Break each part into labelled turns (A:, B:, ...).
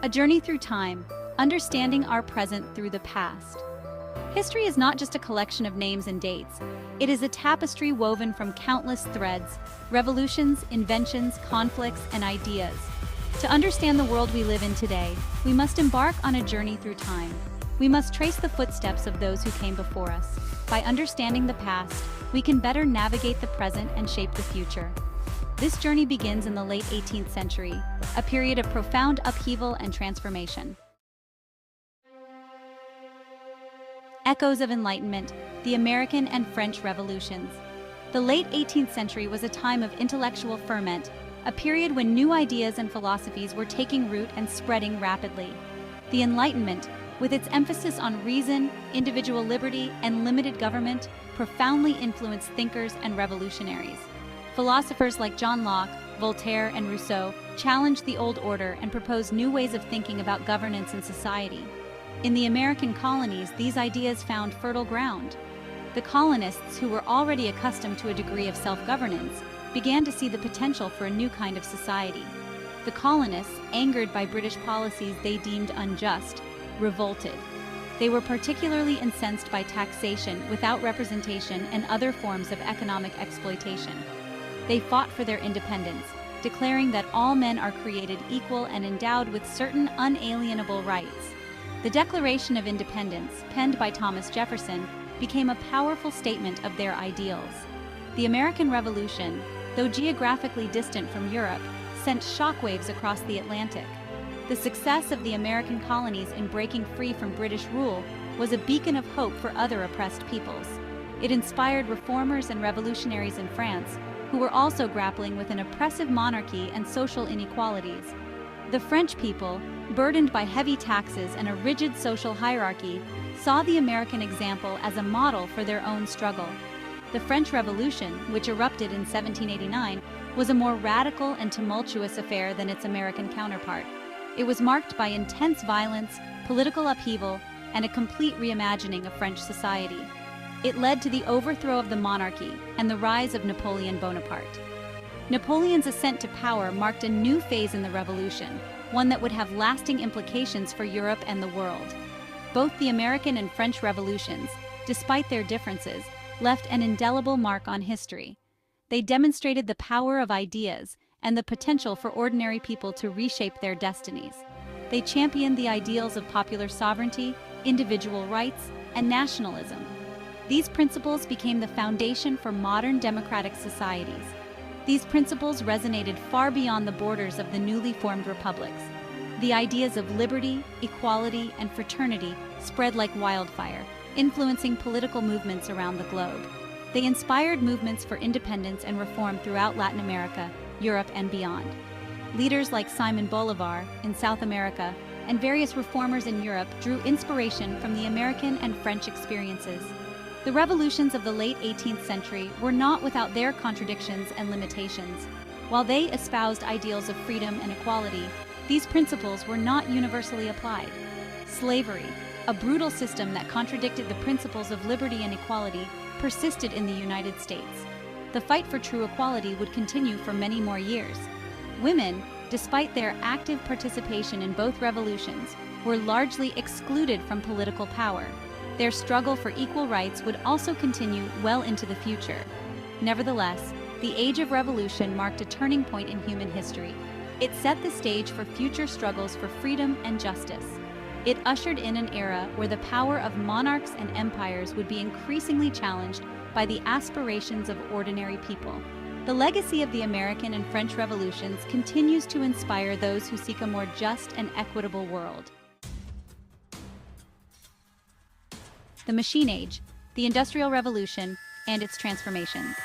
A: A journey through time, understanding our present through the past. History is not just a collection of names and dates. It is a tapestry woven from countless threads, revolutions, inventions, conflicts, and ideas. To understand the world we live in today, we must embark on a journey through time. We must trace the footsteps of those who came before us. By understanding the past, we can better navigate the present and shape the future. This journey begins in the late 18th century, a period of profound upheaval and transformation. Echoes of Enlightenment, the American and French Revolutions. The late 18th century was a time of intellectual ferment, a period when new ideas and philosophies were taking root and spreading rapidly. The Enlightenment, with its emphasis on reason, individual liberty, and limited government, profoundly influenced thinkers and revolutionaries. Philosophers like John Locke, Voltaire, and Rousseau challenged the old order and proposed new ways of thinking about governance and society. In the American colonies, these ideas found fertile ground. The colonists, who were already accustomed to a degree of self-governance, began to see the potential for a new kind of society. The colonists, angered by British policies they deemed unjust, revolted. They were particularly incensed by taxation without representation and other forms of economic exploitation. They fought for their independence, declaring that all men are created equal and endowed with certain unalienable rights. The Declaration of Independence, penned by Thomas Jefferson, became a powerful statement of their ideals. The American Revolution, though geographically distant from Europe, sent shockwaves across the Atlantic. The success of the American colonies in breaking free from British rule was a beacon of hope for other oppressed peoples. It inspired reformers and revolutionaries in France, who were also grappling with an oppressive monarchy and social inequalities. The French people, burdened by heavy taxes and a rigid social hierarchy, saw the American example as a model for their own struggle. The French Revolution, which erupted in 1789, was a more radical and tumultuous affair than its American counterpart. It was marked by intense violence, political upheaval, and a complete reimagining of French society. It led to the overthrow of the monarchy and the rise of Napoleon Bonaparte. Napoleon's ascent to power marked a new phase in the revolution, one that would have lasting implications for Europe and the world. Both the American and French revolutions, despite their differences, left an indelible mark on history. They demonstrated the power of ideas and the potential for ordinary people to reshape their destinies. They championed the ideals of popular sovereignty, individual rights, and nationalism. These principles became the foundation for modern democratic societies. These principles resonated far beyond the borders of the newly formed republics. The ideas of liberty, equality, and fraternity spread like wildfire, influencing political movements around the globe. They inspired movements for independence and reform throughout Latin America, Europe, and beyond. Leaders like Simon Bolivar in South America and various reformers in Europe drew inspiration from the American and French experiences. The revolutions of the late 18th century were not without their contradictions and limitations. While they espoused ideals of freedom and equality, these principles were not universally applied. Slavery, a brutal system that contradicted the principles of liberty and equality, persisted in the United States. The fight for true equality would continue for many more years. Women, despite their active participation in both revolutions, were largely excluded from political power. Their struggle for equal rights would also continue well into the future. Nevertheless, the Age of Revolution marked a turning point in human history. It set the stage for future struggles for freedom and justice. It ushered in an era where the power of monarchs and empires would be increasingly challenged by the aspirations of ordinary people. The legacy of the American and French revolutions continues to inspire those who seek a more just and equitable world. The Machine Age, the Industrial Revolution, and its transformations.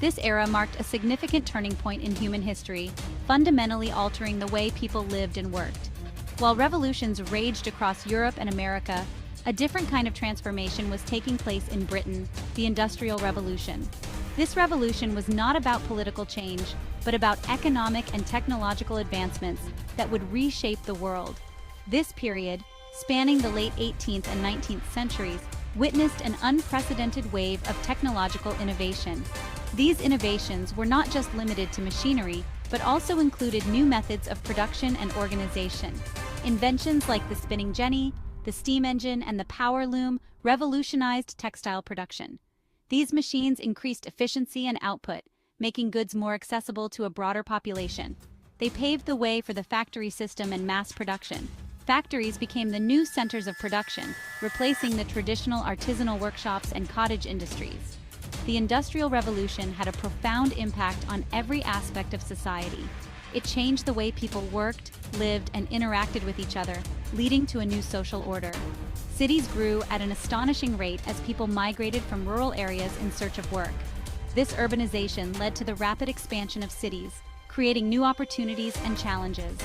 A: This era marked a significant turning point in human history, fundamentally altering the way people lived and worked. While revolutions raged across Europe and America, a different kind of transformation was taking place in Britain, the Industrial Revolution. This revolution was not about political change, but about economic and technological advancements that would reshape the world. This period, spanning the late 18th and 19th centuries, witnessed an unprecedented wave of technological innovation. These innovations were not just limited to machinery, but also included new methods of production and organization. Inventions like the spinning jenny, the steam engine, and the power loom revolutionized textile production. These machines increased efficiency and output, making goods more accessible to a broader population. They paved the way for the factory system and mass production. Factories became the new centers of production, replacing the traditional artisanal workshops and cottage industries. The Industrial Revolution had a profound impact on every aspect of society. It changed the way people worked, lived, and interacted with each other, leading to a new social order. Cities grew at an astonishing rate as people migrated from rural areas in search of work. This urbanization led to the rapid expansion of cities, creating new opportunities and challenges.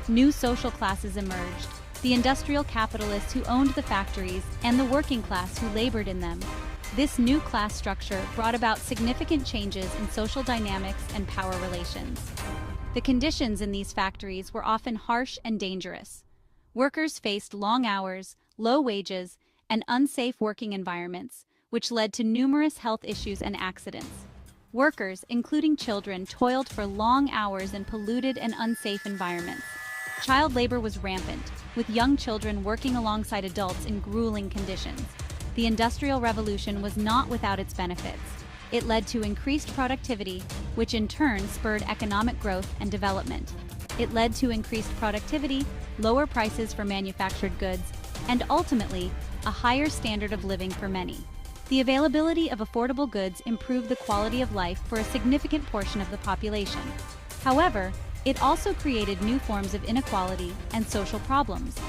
A: New social classes emerged: the industrial capitalists who owned the factories and the working class who labored in them. This new class structure brought about significant changes in social dynamics and power relations. The conditions in these factories were often harsh and dangerous. Workers faced long hours, low wages, and unsafe working environments, which led to numerous health issues and accidents. Workers, including children, toiled for long hours in polluted and unsafe environments. Child labor was rampant, with young children working alongside adults in grueling conditions. The Industrial Revolution was not without its benefits. It led to increased productivity, which in turn spurred economic growth and development. It led to increased productivity, lower prices for manufactured goods, and ultimately, a higher standard of living for many. The availability of affordable goods improved the quality of life for a significant portion of the population. However, it also created new forms of inequality and social problems.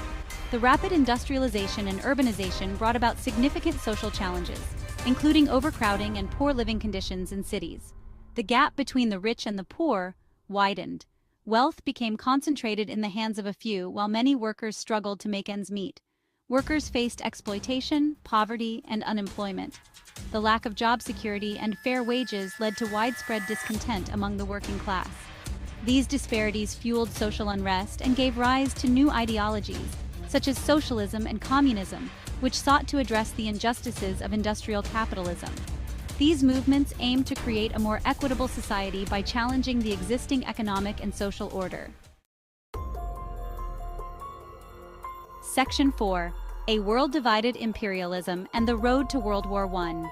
A: The rapid industrialization and urbanization brought about significant social challenges, including overcrowding and poor living conditions in cities. The gap between the rich and the poor widened. Wealth became concentrated in the hands of a few, while many workers struggled to make ends meet. Workers faced exploitation, poverty, and unemployment. The lack of job security and fair wages led to widespread discontent among the working class. These disparities fueled social unrest and gave rise to new ideologies, such as socialism and communism, which sought to address the injustices of industrial capitalism. These movements aimed to create a more equitable society by challenging the existing economic and social order. Section 4. A World-Divided Imperialism and the Road to World War I.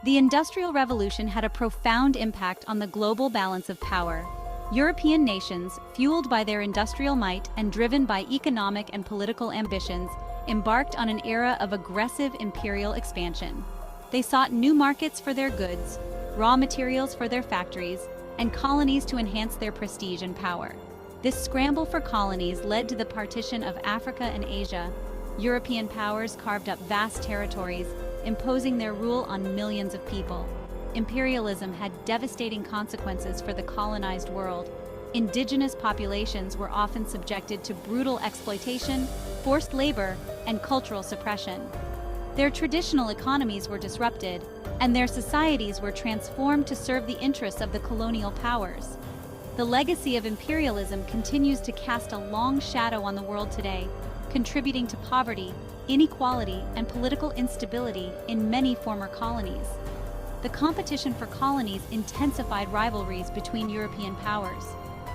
A: The Industrial Revolution had a profound impact on the global balance of power. European nations, fueled by their industrial might and driven by economic and political ambitions, embarked on an era of aggressive imperial expansion. They sought new markets for their goods, raw materials for their factories, and colonies to enhance their prestige and power. This scramble for colonies led to the partition of Africa and Asia. European powers carved up vast territories, imposing their rule on millions of people. Imperialism had devastating consequences for the colonized world. Indigenous populations were often subjected to brutal exploitation, forced labor, and cultural suppression. Their traditional economies were disrupted, and their societies were transformed to serve the interests of the colonial powers. The legacy of imperialism continues to cast a long shadow on the world today, contributing to poverty, inequality, and political instability in many former colonies. The competition for colonies intensified rivalries between European powers.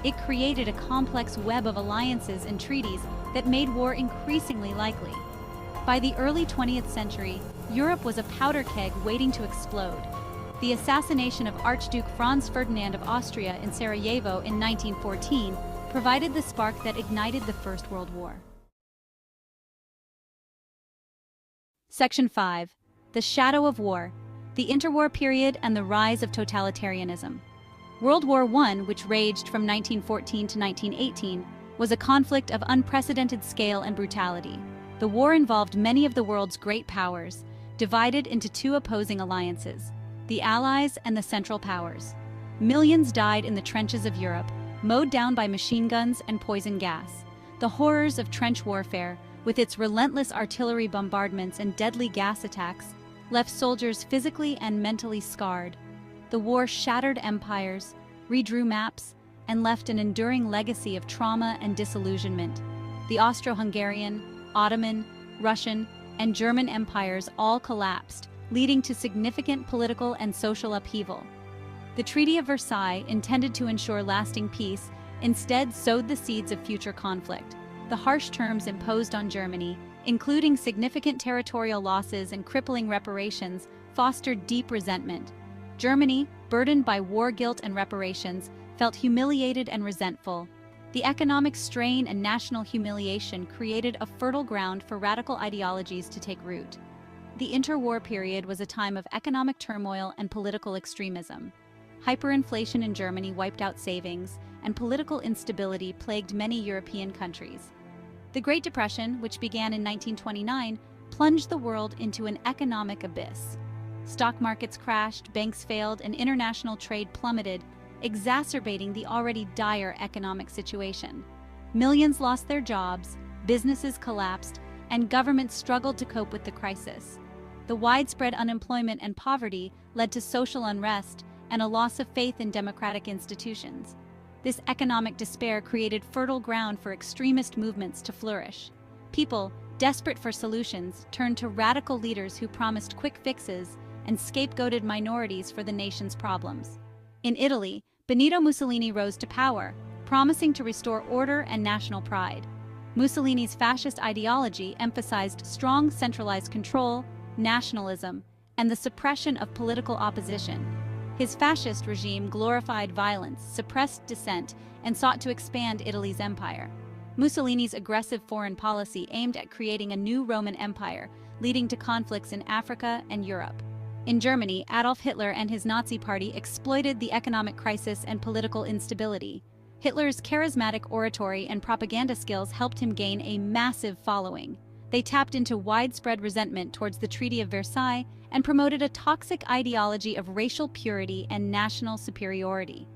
A: It created a complex web of alliances and treaties that made war increasingly likely. By the early 20th century, Europe was a powder keg waiting to explode. The assassination of Archduke Franz Ferdinand of Austria in Sarajevo in 1914 provided the spark that ignited the First World War. Section 5. The Shadow of War, the Interwar Period and the Rise of Totalitarianism. World War I, which raged from 1914 to 1918, was a conflict of unprecedented scale and brutality. The war involved many of the world's great powers, divided into two opposing alliances: the Allies and the Central Powers. Millions died in the trenches of Europe, mowed down by machine guns and poison gas. The horrors of trench warfare, with its relentless artillery bombardments and deadly gas attacks, left soldiers physically and mentally scarred. The war shattered empires, redrew maps, and left an enduring legacy of trauma and disillusionment. The Austro-Hungarian, Ottoman, Russian, and German empires all collapsed, leading to significant political and social upheaval. The Treaty of Versailles, intended to ensure lasting peace, instead sowed the seeds of future conflict. The harsh terms imposed on Germany, including significant territorial losses and crippling reparations, fostered deep resentment. Germany, burdened by war guilt and reparations, felt humiliated and resentful. The economic strain and national humiliation created a fertile ground for radical ideologies to take root. The interwar period was a time of economic turmoil and political extremism. Hyperinflation in Germany wiped out savings, and political instability plagued many European countries. The Great Depression, which began in 1929, plunged the world into an economic abyss. Stock markets crashed, banks failed, and international trade plummeted, exacerbating the already dire economic situation. Millions lost their jobs, businesses collapsed, and governments struggled to cope with the crisis. The widespread unemployment and poverty led to social unrest and a loss of faith in democratic institutions. This economic despair created fertile ground for extremist movements to flourish. People, desperate for solutions, turned to radical leaders who promised quick fixes and scapegoated minorities for the nation's problems. In Italy, Benito Mussolini rose to power, promising to restore order and national pride. Mussolini's fascist ideology emphasized strong centralized control, nationalism, and the suppression of political opposition. His fascist regime glorified violence, suppressed dissent, and sought to expand Italy's empire. Mussolini's aggressive foreign policy aimed at creating a new Roman Empire, leading to conflicts in Africa and Europe. In Germany, Adolf Hitler and his Nazi Party exploited the economic crisis and political instability. Hitler's charismatic oratory and propaganda skills helped him gain a massive following. They tapped into widespread resentment towards the Treaty of Versailles and promoted a toxic ideology of racial purity and national superiority.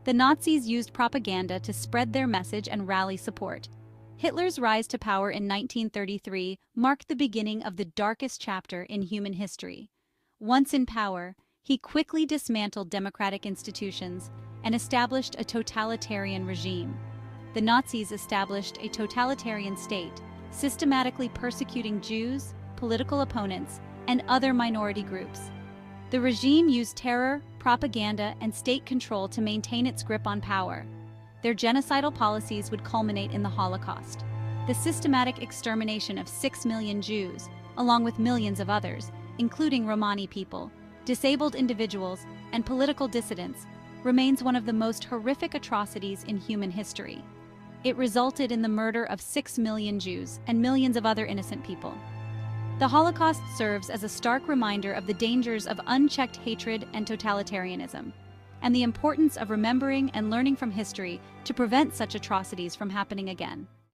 A: The Nazis used propaganda to spread their message and rally support. Hitler's rise to power in 1933 marked the beginning of the darkest chapter in human history. Once in power, he quickly dismantled democratic institutions and established a totalitarian regime. The Nazis established a totalitarian state, systematically persecuting Jews, political opponents, and other minority groups. The regime used terror, propaganda, and state control to maintain its grip on power. Their genocidal policies would culminate in the Holocaust, the systematic extermination of 6 million Jews, along with millions of others, including Romani people, disabled individuals, and political dissidents, remains one of the most horrific atrocities in human history. It resulted in the murder of 6 million Jews and millions of other innocent people. The Holocaust serves as a stark reminder of the dangers of unchecked hatred and totalitarianism, and the importance of remembering and learning from history to prevent such atrocities from happening again.